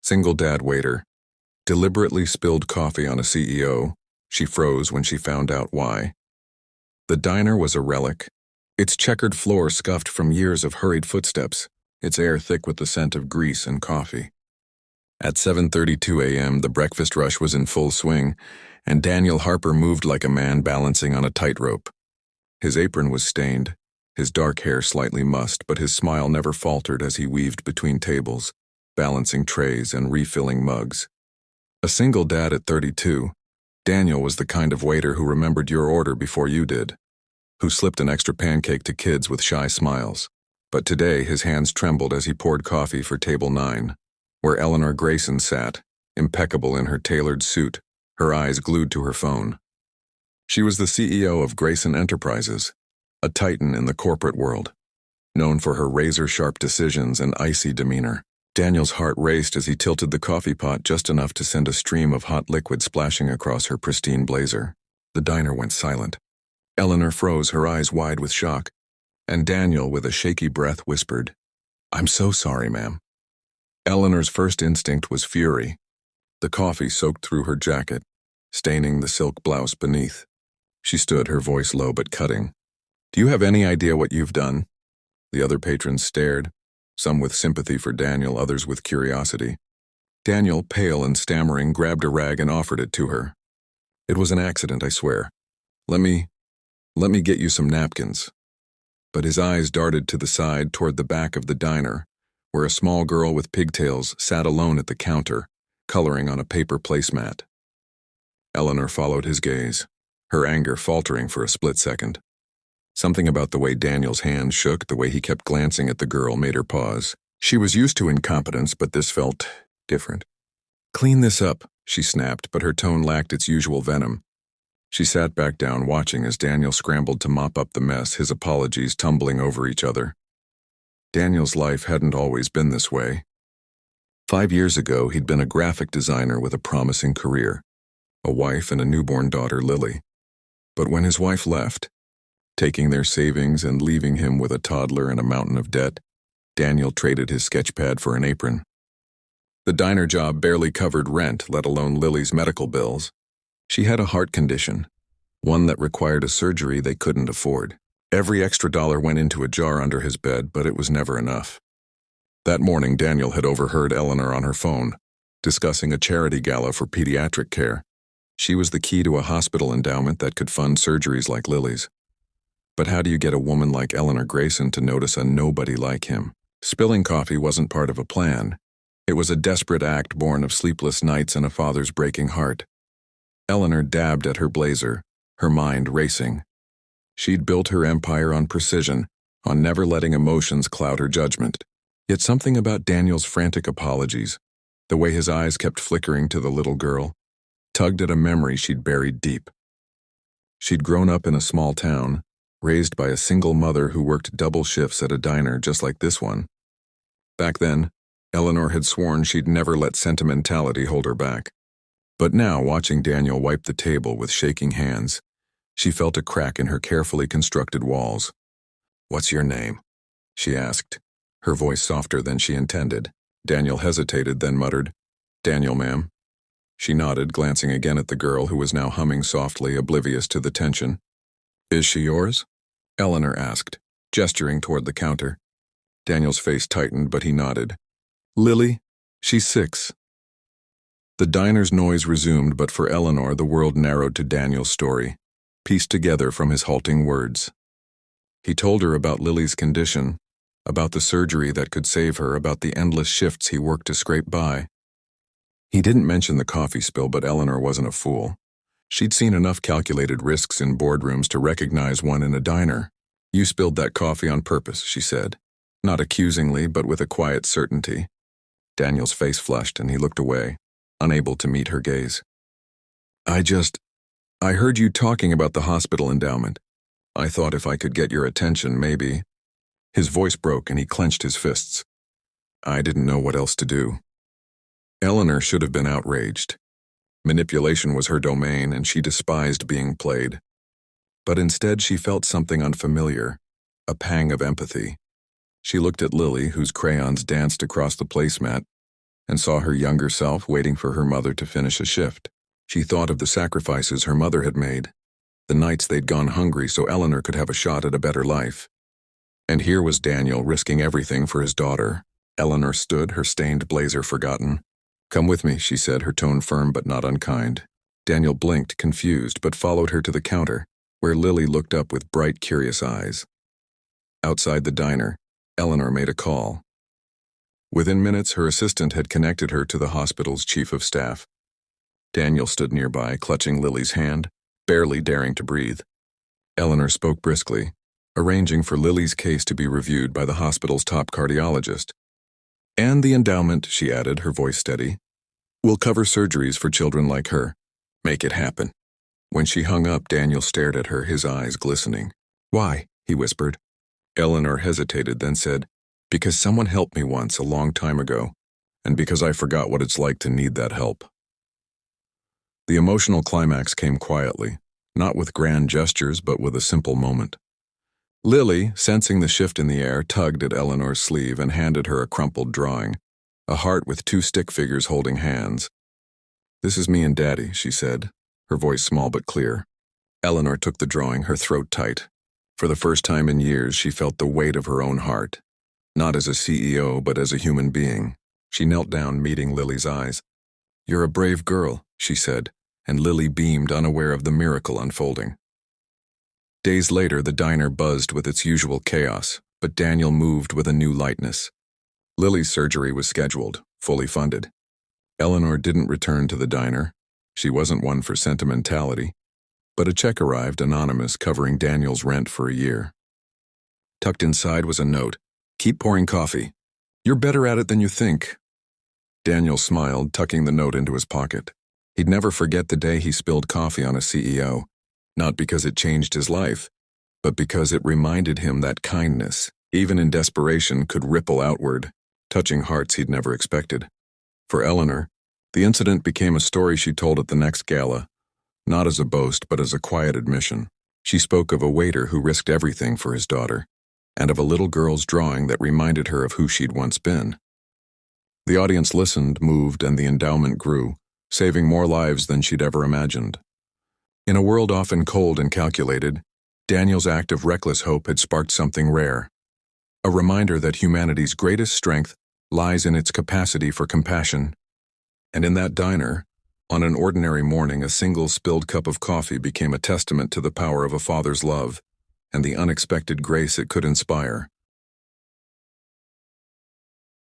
Single dad waiter. Deliberately spilled coffee on a CEO. She froze when she found out why. The diner was a relic. Its checkered floor scuffed from years of hurried footsteps, its air thick with the scent of grease and coffee. At 7:32 a.m., the breakfast rush was in full swing, and Daniel Harper moved like a man balancing on a tightrope. His apron was stained, his dark hair slightly mussed, but his smile never faltered as he weaved between tables, balancing trays and refilling mugs. A single dad at 32, Daniel was the kind of waiter who remembered your order before you did, who slipped an extra pancake to kids with shy smiles. But today his hands trembled as he poured coffee for table 9, where Eleanor Grayson sat, impeccable in her tailored suit, her eyes glued to her phone. She was the CEO of Grayson Enterprises, a titan in the corporate world, known for her razor-sharp decisions and icy demeanor. Daniel's heart raced as he tilted the coffee pot just enough to send a stream of hot liquid splashing across her pristine blazer. The diner went silent. Eleanor froze, her eyes wide with shock, and Daniel, with a shaky breath, whispered, "I'm so sorry, ma'am." Eleanor's first instinct was fury. The coffee soaked through her jacket, staining the silk blouse beneath. She stood, her voice low but cutting. "Do you have any idea what you've done?" The other patrons stared, some with sympathy for Daniel, others with curiosity. Daniel, pale and stammering, grabbed a rag and offered it to her. "It was an accident, I swear. Let me get you some napkins." But his eyes darted to the side toward the back of the diner, where a small girl with pigtails sat alone at the counter, coloring on a paper placemat. Eleanor followed his gaze, her anger faltering for a split second. Something about the way Daniel's hand shook, the way he kept glancing at the girl, made her pause. She was used to incompetence, but this felt different. "Clean this up," she snapped, but her tone lacked its usual venom. She sat back down, watching as Daniel scrambled to mop up the mess, his apologies tumbling over each other. Daniel's life hadn't always been this way. 5 years ago, he'd been a graphic designer with a promising career, a wife and a newborn daughter, Lily. But when his wife left, taking their savings and leaving him with a toddler and a mountain of debt, Daniel traded his sketchpad for an apron. The diner job barely covered rent, let alone Lily's medical bills. She had a heart condition, one that required a surgery they couldn't afford. Every extra dollar went into a jar under his bed, but it was never enough. That morning, Daniel had overheard Eleanor on her phone, discussing a charity gala for pediatric care. She was the key to a hospital endowment that could fund surgeries like Lily's. But how do you get a woman like Eleanor Grayson to notice a nobody like him? Spilling coffee wasn't part of a plan. It was a desperate act born of sleepless nights and a father's breaking heart. Eleanor dabbed at her blazer, her mind racing. She'd built her empire on precision, on never letting emotions cloud her judgment. Yet something about Daniel's frantic apologies, the way his eyes kept flickering to the little girl, tugged at a memory she'd buried deep. She'd grown up in a small town, raised by a single mother who worked double shifts at a diner just like this one. Back then, Eleanor had sworn she'd never let sentimentality hold her back. But now, watching Daniel wipe the table with shaking hands, she felt a crack in her carefully constructed walls. "What's your name?" she asked, her voice softer than she intended. Daniel hesitated, then muttered, "Daniel, ma'am." She nodded, glancing again at the girl who was now humming softly, oblivious to the tension. "Is she yours?" Eleanor asked, gesturing toward the counter. Daniel's face tightened, but he nodded. "Lily? She's 6. The diner's noise resumed, but for Eleanor the world narrowed to Daniel's story, pieced together from his halting words. He told her about Lily's condition, about the surgery that could save her, about the endless shifts he worked to scrape by. He didn't mention the coffee spill, but Eleanor wasn't a fool. She'd seen enough calculated risks in boardrooms to recognize one in a diner. "You spilled that coffee on purpose," she said, not accusingly, but with a quiet certainty. Daniel's face flushed, and he looked away, unable to meet her gaze. I heard you talking about the hospital endowment. I thought if I could get your attention, maybe." His voice broke, and he clenched his fists. "I didn't know what else to do." Eleanor should have been outraged. Manipulation was her domain, and she despised being played. But instead she felt something unfamiliar, a pang of empathy. She looked at Lily, whose crayons danced across the placemat, and saw her younger self waiting for her mother to finish a shift. She thought of the sacrifices her mother had made, the nights they'd gone hungry so Eleanor could have a shot at a better life. And here was Daniel risking everything for his daughter. Eleanor stood, her stained blazer forgotten. "Come with me," she said, her tone firm but not unkind. Daniel blinked, confused, but followed her to the counter, where Lily looked up with bright, curious eyes. Outside the diner, Eleanor made a call. Within minutes, her assistant had connected her to the hospital's chief of staff. Daniel stood nearby, clutching Lily's hand, barely daring to breathe. Eleanor spoke briskly, arranging for Lily's case to be reviewed by the hospital's top cardiologist. "And the endowment," she added, her voice steady, "will cover surgeries for children like her. Make it happen." When she hung up, Daniel stared at her, his eyes glistening. "Why?" he whispered. Eleanor hesitated, then said, "Because someone helped me once, a long time ago, and because I forgot what it's like to need that help." The emotional climax came quietly, not with grand gestures, but with a simple moment. Lily, sensing the shift in the air, tugged at Eleanor's sleeve and handed her a crumpled drawing, a heart with two stick figures holding hands. "This is me and Daddy," she said, her voice small but clear. Eleanor took the drawing, her throat tight. For the first time in years, she felt the weight of her own heart, not as a CEO, but as a human being. She knelt down, meeting Lily's eyes. "You're a brave girl," she said, and Lily beamed, unaware of the miracle unfolding. Days later, the diner buzzed with its usual chaos, but Daniel moved with a new lightness. Lily's surgery was scheduled, fully funded. Eleanor didn't return to the diner. She wasn't one for sentimentality. But a check arrived, anonymous, covering Daniel's rent for a year. Tucked inside was a note. "Keep pouring coffee. You're better at it than you think." Daniel smiled, tucking the note into his pocket. He'd never forget the day he spilled coffee on a CEO, not because it changed his life, but because it reminded him that kindness, even in desperation, could ripple outward, touching hearts he'd never expected. For Eleanor, the incident became a story she told at the next gala, not as a boast, but as a quiet admission. She spoke of a waiter who risked everything for his daughter, and of a little girl's drawing that reminded her of who she'd once been. The audience listened, moved, and the endowment grew, saving more lives than she'd ever imagined. In a world often cold and calculated, Daniel's act of reckless hope had sparked something rare, a reminder that humanity's greatest strength lies in its capacity for compassion. And in that diner, on an ordinary morning, a single spilled cup of coffee became a testament to the power of a father's love and the unexpected grace it could inspire.